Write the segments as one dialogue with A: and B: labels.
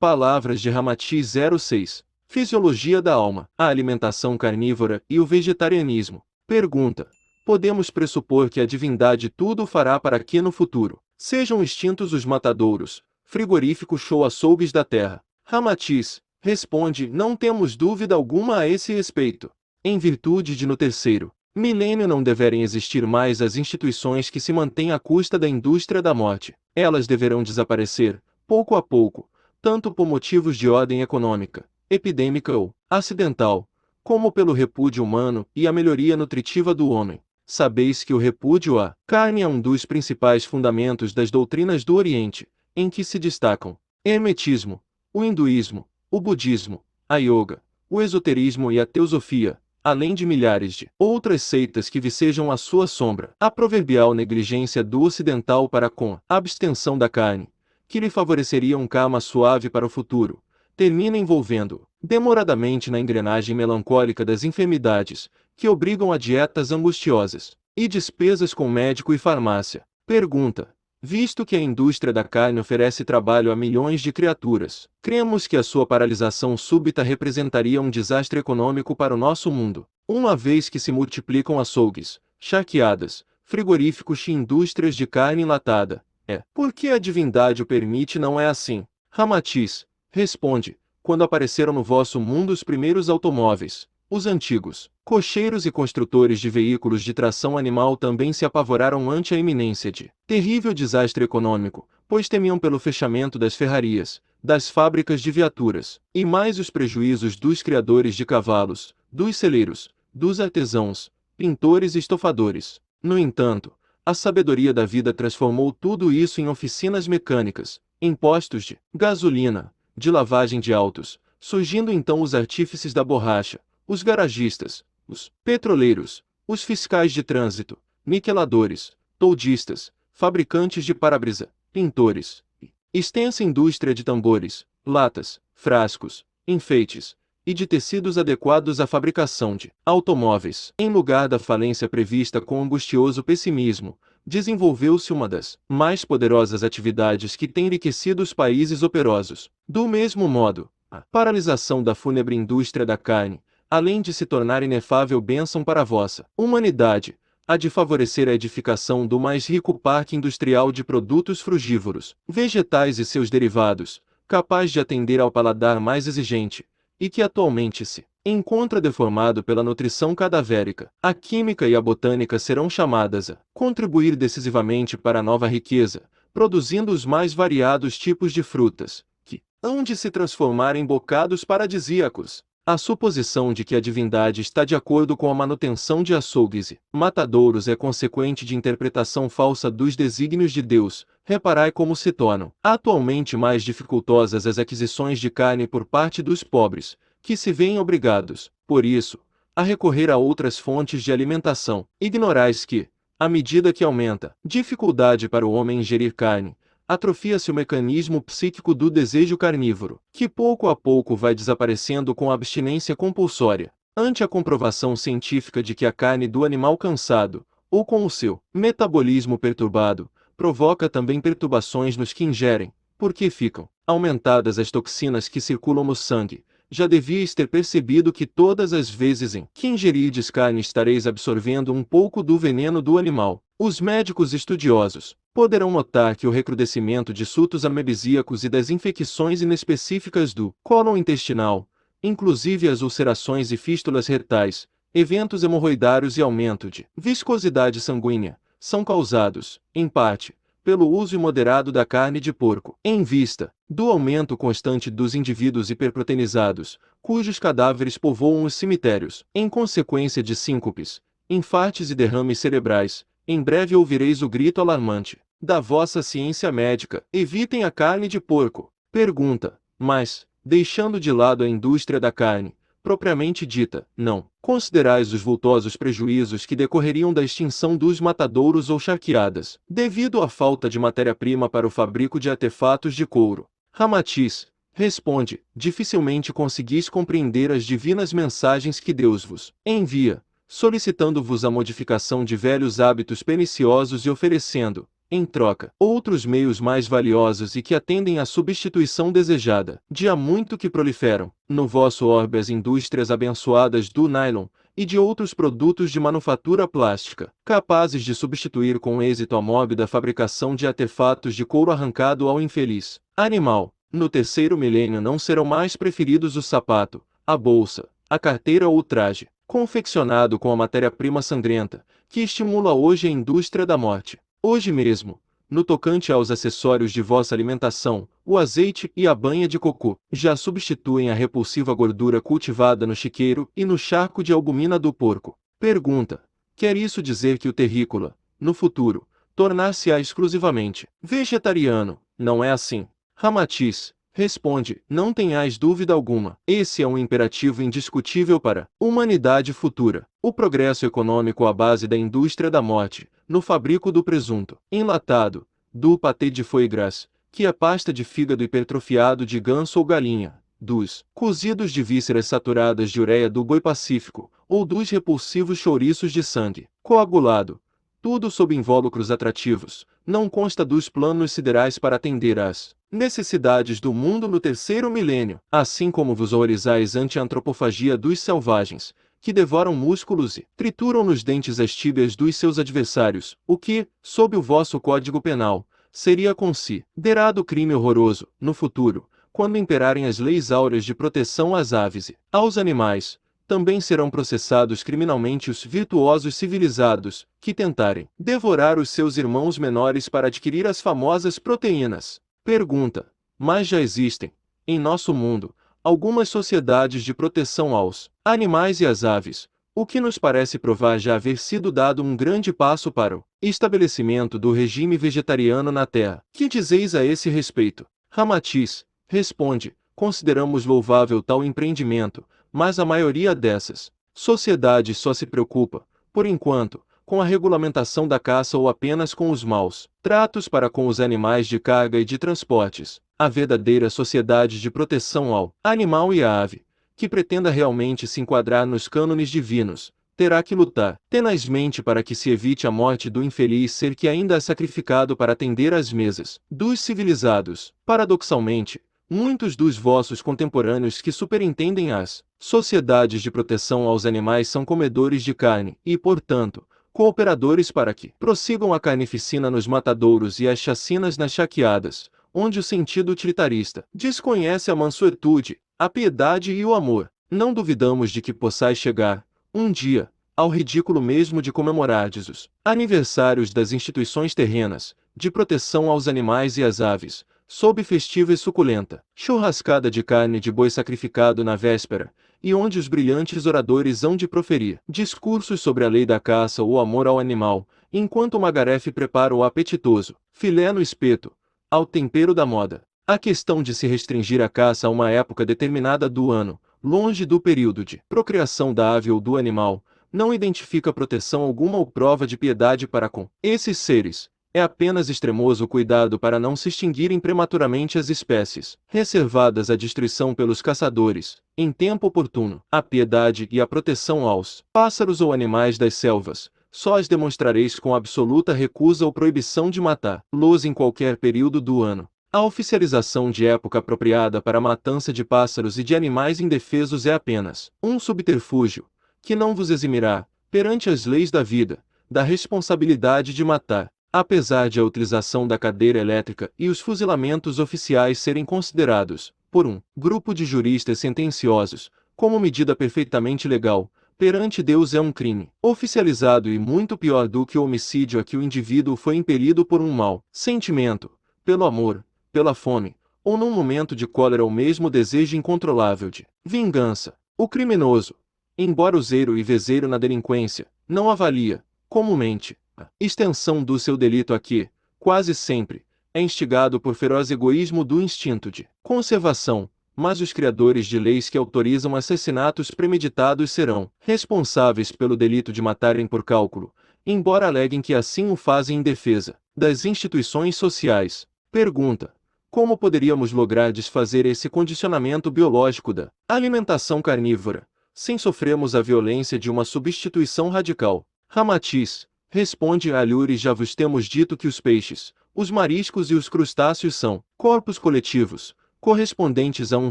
A: Palavras de Ramatiz 06. Fisiologia da alma, a alimentação carnívora e o vegetarianismo. Pergunta: podemos pressupor que a divindade tudo fará para que no futuro sejam extintos os matadouros, frigoríficos ou açougues da terra? Ramatiz responde: não temos dúvida alguma a esse respeito. Em virtude de no terceiro milênio não deverem existir mais as instituições que se mantêm à custa da indústria da morte. Elas deverão desaparecer, pouco a pouco, tanto por motivos de ordem econômica, epidêmica ou acidental, como pelo repúdio humano e a melhoria nutritiva do homem. Sabeis que o repúdio à carne é um dos principais fundamentos das doutrinas do Oriente, em que se destacam o hermetismo, o hinduísmo, o budismo, a yoga, o esoterismo e a teosofia, além de milhares de outras seitas que vicejam à sua sombra. A proverbial negligência do ocidental para com a abstenção da carne, que lhe favoreceria um karma suave para o futuro, termina envolvendo demoradamente na engrenagem melancólica das enfermidades, que obrigam a dietas angustiosas e despesas com médico e farmácia. Pergunta: visto que a indústria da carne oferece trabalho a milhões de criaturas, cremos que a sua paralisação súbita representaria um desastre econômico para o nosso mundo, uma vez que se multiplicam açougues, charqueadas, frigoríficos e indústrias de carne enlatada. Porque a divindade o permite, não é assim? Ramatiz responde: quando apareceram no vosso mundo os primeiros automóveis, os antigos cocheiros e construtores de veículos de tração animal também se apavoraram ante a iminência de terrível desastre econômico, pois temiam pelo fechamento das ferrarias, das fábricas de viaturas, e mais os prejuízos dos criadores de cavalos, dos celeiros, dos artesãos, pintores e estofadores. No entanto, a sabedoria da vida transformou tudo isso em oficinas mecânicas, em postos de gasolina, de lavagem de autos, surgindo então os artífices da borracha, os garagistas, os petroleiros, os fiscais de trânsito, niqueladores, toldistas, fabricantes de para-brisa, pintores, e extensa indústria de tambores, latas, frascos, enfeites, e de tecidos adequados à fabricação de automóveis. Em lugar da falência prevista com angustioso pessimismo, desenvolveu-se uma das mais poderosas atividades que tem enriquecido os países operosos. Do mesmo modo, a paralisação da fúnebre indústria da carne, além de se tornar inefável bênção para a vossa humanidade, há de favorecer a edificação do mais rico parque industrial de produtos frugívoros, vegetais e seus derivados, capaz de atender ao paladar mais exigente, e que atualmente se encontra deformado pela nutrição cadavérica. A química e a botânica serão chamadas a contribuir decisivamente para a nova riqueza, produzindo os mais variados tipos de frutas, que hão de se transformar em bocados paradisíacos. A suposição de que a divindade está de acordo com a manutenção de açougues e matadouros é consequente de interpretação falsa dos desígnios de Deus. Reparai como se tornam atualmente mais dificultosas as aquisições de carne por parte dos pobres, que se veem obrigados, por isso, a recorrer a outras fontes de alimentação. Ignorais que, à medida que aumenta a dificuldade para o homem ingerir carne, atrofia-se o mecanismo psíquico do desejo carnívoro, que pouco a pouco vai desaparecendo com a abstinência compulsória. Ante a comprovação científica de que a carne do animal cansado, ou com o seu metabolismo perturbado, provoca também perturbações nos que ingerem, porque ficam aumentadas as toxinas que circulam no sangue, já devíeis ter percebido que todas as vezes em que ingerides carne estareis absorvendo um pouco do veneno do animal. Os médicos estudiosos poderão notar que o recrudescimento de surtos amebsíacos e das infecções inespecíficas do cólon intestinal, inclusive as ulcerações e fístulas retais, eventos hemorroidários e aumento de viscosidade sanguínea, são causados, em parte, pelo uso imoderado da carne de porco, em vista do aumento constante dos indivíduos hiperproteinizados, cujos cadáveres povoam os cemitérios, em consequência de síncopes, infartes e derrames cerebrais. Em breve ouvireis o grito alarmante da vossa ciência médica: evitem a carne de porco. Pergunta: mas, deixando de lado a indústria da carne, propriamente dita, não considerais os vultosos prejuízos que decorreriam da extinção dos matadouros ou charqueadas, devido à falta de matéria-prima para o fabrico de artefatos de couro? Ramatiz responde: dificilmente conseguis compreender as divinas mensagens que Deus vos envia, solicitando-vos a modificação de velhos hábitos perniciosos e oferecendo, em troca, outros meios mais valiosos e que atendem à substituição desejada. De há muito que proliferam, no vosso orbe as indústrias abençoadas do nylon, e de outros produtos de manufatura plástica, capazes de substituir com êxito a mórbida fabricação de artefatos de couro arrancado ao infeliz animal. No terceiro milênio não serão mais preferidos o sapato, a bolsa, a carteira ou o traje, confeccionado com a matéria-prima sangrenta, que estimula hoje a indústria da morte. Hoje mesmo, no tocante aos acessórios de vossa alimentação, o azeite e a banha de cocô já substituem a repulsiva gordura cultivada no chiqueiro e no charco de albumina do porco. Pergunta: quer isso dizer que o terrícola, no futuro, tornar-se-á exclusivamente vegetariano? Não é assim. Ramatiz responde: não tenhais dúvida alguma. Esse é um imperativo indiscutível para a humanidade futura. O progresso econômico à base da indústria da morte, no fabrico do presunto enlatado, do pâté de foie gras, que é pasta de fígado hipertrofiado de ganso ou galinha, dos cozidos de vísceras saturadas de ureia do boi pacífico, ou dos repulsivos chouriços de sangue coagulado, tudo sob invólucros atrativos, não consta dos planos siderais para atender às necessidades do mundo no terceiro milênio, assim como vos horrorizais ante a antropofagia dos selvagens, que devoram músculos e trituram nos dentes as tíbias dos seus adversários, o que, sob o vosso código penal, seria considerado crime horroroso, no futuro, quando imperarem as leis áureas de proteção às aves e aos animais. Também serão processados criminalmente os virtuosos civilizados, que tentarem devorar os seus irmãos menores para adquirir as famosas proteínas. Pergunta: mas já existem, em nosso mundo, algumas sociedades de proteção aos animais e às aves, o que nos parece provar já haver sido dado um grande passo para o estabelecimento do regime vegetariano na Terra. Que dizeis a esse respeito? Ramatiz responde: consideramos louvável tal empreendimento, mas a maioria dessas sociedades só se preocupa, por enquanto, com a regulamentação da caça ou apenas com os maus tratos para com os animais de carga e de transportes. A verdadeira sociedade de proteção ao animal e à ave, que pretenda realmente se enquadrar nos cânones divinos, terá que lutar tenazmente para que se evite a morte do infeliz ser que ainda é sacrificado para atender às mesas dos civilizados. Paradoxalmente, muitos dos vossos contemporâneos que superintendem as sociedades de proteção aos animais são comedores de carne e, portanto, cooperadores para que prossigam a carnificina nos matadouros e as chacinas nas chaqueadas, onde o sentido utilitarista desconhece a mansuetude, a piedade e o amor. Não duvidamos de que possais chegar, um dia, ao ridículo mesmo de comemorardes os aniversários das instituições terrenas, de proteção aos animais e às aves, sob festiva e suculenta churrascada de carne de boi sacrificado na véspera, e onde os brilhantes oradores hão de proferir discursos sobre a lei da caça ou o amor ao animal, enquanto o magarefe prepara o apetitoso filé no espeto, ao tempero da moda. A questão de se restringir a caça a uma época determinada do ano, longe do período de procriação da ave ou do animal, não identifica proteção alguma ou prova de piedade para com esses seres. É apenas extremoso cuidado para não se extinguirem prematuramente as espécies, reservadas à destruição pelos caçadores, em tempo oportuno. A piedade e a proteção aos pássaros ou animais das selvas, só as demonstrareis com absoluta recusa ou proibição de matá-los em qualquer período do ano. A oficialização de época apropriada para a matança de pássaros e de animais indefesos é apenas um subterfúgio, que não vos eximirá, perante as leis da vida, da responsabilidade de matar. Apesar de a utilização da cadeira elétrica e os fuzilamentos oficiais serem considerados, por um grupo de juristas sentenciosos, como medida perfeitamente legal, perante Deus é um crime oficializado e muito pior do que o homicídio a que o indivíduo foi impelido por um mau sentimento, pelo amor, pela fome, ou num momento de cólera ou mesmo desejo incontrolável de vingança. O criminoso, embora useiro e vezeiro na delinquência, não avalia, comumente, a extensão do seu delito a que, quase sempre, é instigado por feroz egoísmo do instinto de conservação, mas os criadores de leis que autorizam assassinatos premeditados serão responsáveis pelo delito de matarem por cálculo, embora aleguem que assim o fazem em defesa das instituições sociais. Pergunta: como poderíamos lograr desfazer esse condicionamento biológico da alimentação carnívora, sem sofrermos a violência de uma substituição radical? Ramatiz Responde Alhures: já vos temos dito que os peixes, os mariscos e os crustáceos são corpos coletivos, correspondentes a um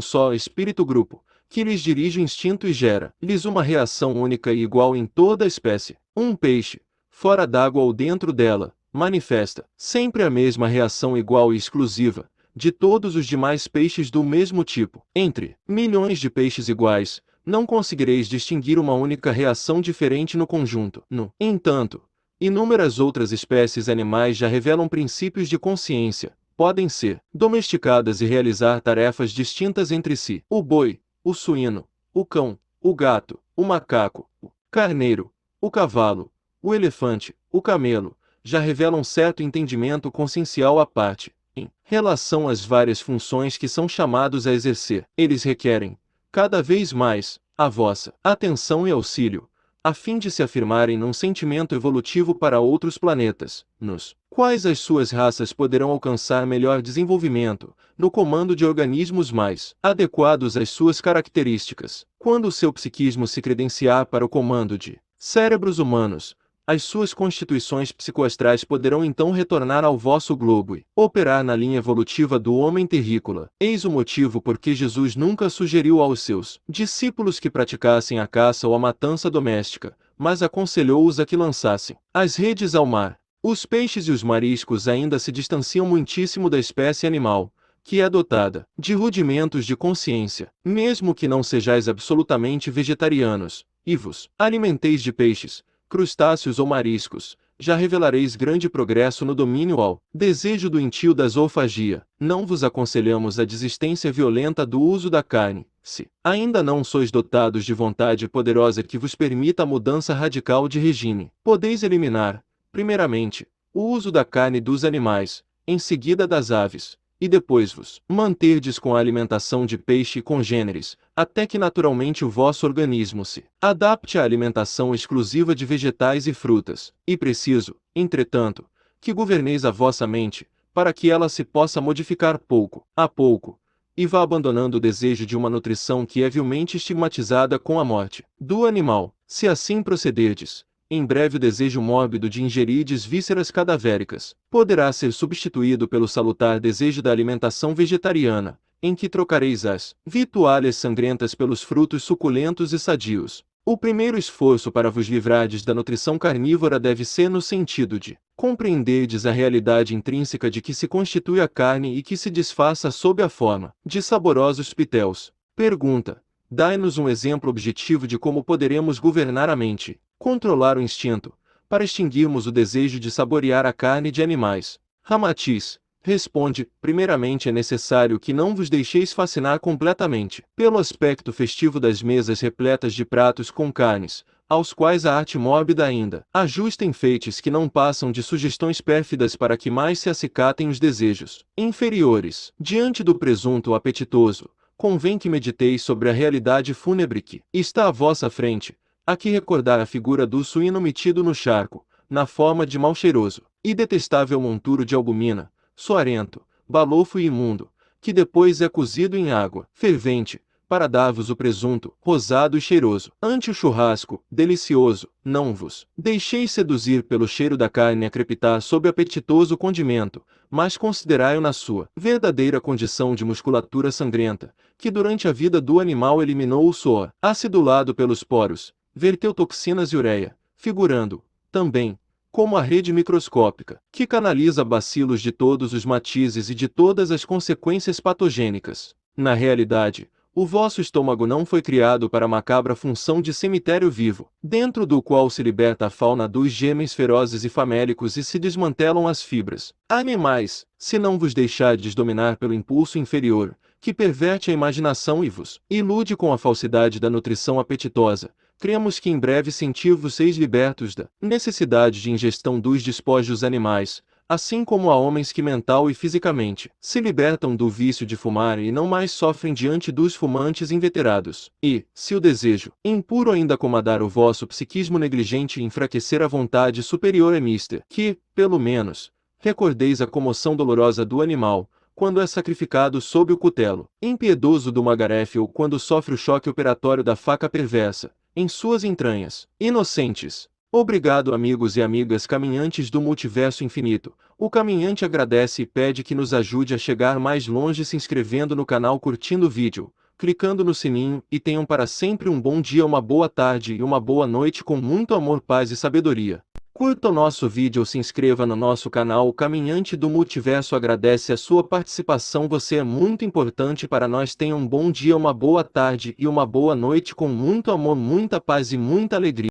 A: só espírito-grupo, que lhes dirige o instinto e gera-lhes uma reação única e igual em toda a espécie. Um peixe, fora d'água ou dentro dela, manifesta sempre a mesma reação igual e exclusiva de todos os demais peixes do mesmo tipo. Entre milhões de peixes iguais, não conseguireis distinguir uma única reação diferente no conjunto. No entanto, inúmeras outras espécies animais já revelam princípios de consciência, podem ser domesticadas e realizar tarefas distintas entre si. O boi, o suíno, o cão, o gato, o macaco, o carneiro, o cavalo, o elefante, o camelo, já revelam certo entendimento consciencial à parte, em relação às várias funções que são chamados a exercer. Eles requerem, cada vez mais, a vossa atenção e auxílio, a fim de se afirmarem num sentimento evolutivo para outros planetas, nos quais as suas raças poderão alcançar melhor desenvolvimento, no comando de organismos mais adequados às suas características. Quando o seu psiquismo se credenciar para o comando de cérebros humanos, as suas constituições psicoastrais poderão então retornar ao vosso globo e operar na linha evolutiva do homem terrícola. Eis o motivo por que Jesus nunca sugeriu aos seus discípulos que praticassem a caça ou a matança doméstica, mas aconselhou-os a que lançassem as redes ao mar. Os peixes e os mariscos ainda se distanciam muitíssimo da espécie animal, que é dotada de rudimentos de consciência, mesmo que não sejais absolutamente vegetarianos, e vos alimenteis de peixes, crustáceos ou mariscos, já revelareis grande progresso no domínio ao desejo doentio da zoofagia. Não vos aconselhamos a desistência violenta do uso da carne, se ainda não sois dotados de vontade poderosa que vos permita a mudança radical de regime. Podeis eliminar, primeiramente, o uso da carne dos animais, em seguida das aves, e depois vos manterdes com a alimentação de peixe e congêneres, até que naturalmente o vosso organismo se adapte à alimentação exclusiva de vegetais e frutas. E preciso, entretanto, que governeis a vossa mente, para que ela se possa modificar pouco a pouco, e vá abandonando o desejo de uma nutrição que é vilmente estigmatizada com a morte do animal. Se assim procederdes, em breve o desejo mórbido de ingerirdes vísceras cadavéricas poderá ser substituído pelo salutar desejo da alimentação vegetariana, em que trocareis as vitualhas sangrentas pelos frutos suculentos e sadios. O primeiro esforço para vos livrardes da nutrição carnívora deve ser no sentido de compreenderdes a realidade intrínseca de que se constitui a carne e que se disfarça sob a forma de saborosos pitéus. Pergunta: dai-nos um exemplo objetivo de como poderemos governar a mente, controlar o instinto, para extinguirmos o desejo de saborear a carne de animais. Ramatiz responde: primeiramente é necessário que não vos deixeis fascinar completamente pelo aspecto festivo das mesas repletas de pratos com carnes, aos quais a arte mórbida ainda ajusta enfeites que não passam de sugestões pérfidas para que mais se acicatem os desejos inferiores. Diante do presunto apetitoso, convém que mediteis sobre a realidade fúnebre que está à vossa frente. Aqui recordar a figura do suíno metido no charco, na forma de mal cheiroso e detestável monturo de albumina, suarento, balofo e imundo, que depois é cozido em água fervente, para dar-vos o presunto, rosado e cheiroso. Ante o churrasco, delicioso, não vos deixeis seduzir pelo cheiro da carne a crepitar sob apetitoso condimento, mas considerai-o na sua verdadeira condição de musculatura sangrenta, que durante a vida do animal eliminou o suor acidulado pelos poros, verteu toxinas e ureia, figurando, também, como a rede microscópica, que canaliza bacilos de todos os matizes e de todas as consequências patogênicas. Na realidade, o vosso estômago não foi criado para a macabra função de cemitério vivo, dentro do qual se liberta a fauna dos germes ferozes e famélicos e se desmantelam as fibras animais, se não vos deixardes dominar pelo impulso inferior, que perverte a imaginação e vos ilude com a falsidade da nutrição apetitosa. Cremos que em breve sentir-vos-eis libertos da necessidade de ingestão dos despojos animais, assim como há homens que mental e fisicamente se libertam do vício de fumar e não mais sofrem diante dos fumantes inveterados. E, se o desejo impuro ainda comandar o vosso psiquismo negligente e enfraquecer a vontade superior é mister, que, pelo menos, recordeis a comoção dolorosa do animal, quando é sacrificado sob o cutelo impiedoso do magarefe ou quando sofre o choque operatório da faca perversa em suas entranhas. Inocentes, Obrigado, amigos e amigas caminhantes do Multiverso Infinito. O caminhante agradece e pede que nos ajude a chegar mais longe se inscrevendo no canal, curtindo o vídeo, clicando no sininho, e tenham para sempre um bom dia, uma boa tarde e uma boa noite com muito amor, paz e sabedoria. Curta o nosso vídeo ou se inscreva no nosso canal. O Caminhante do Multiverso agradece a sua participação. Você é muito importante para nós. Tenha um bom dia, uma boa tarde e uma boa noite com muito amor, muita paz e muita alegria.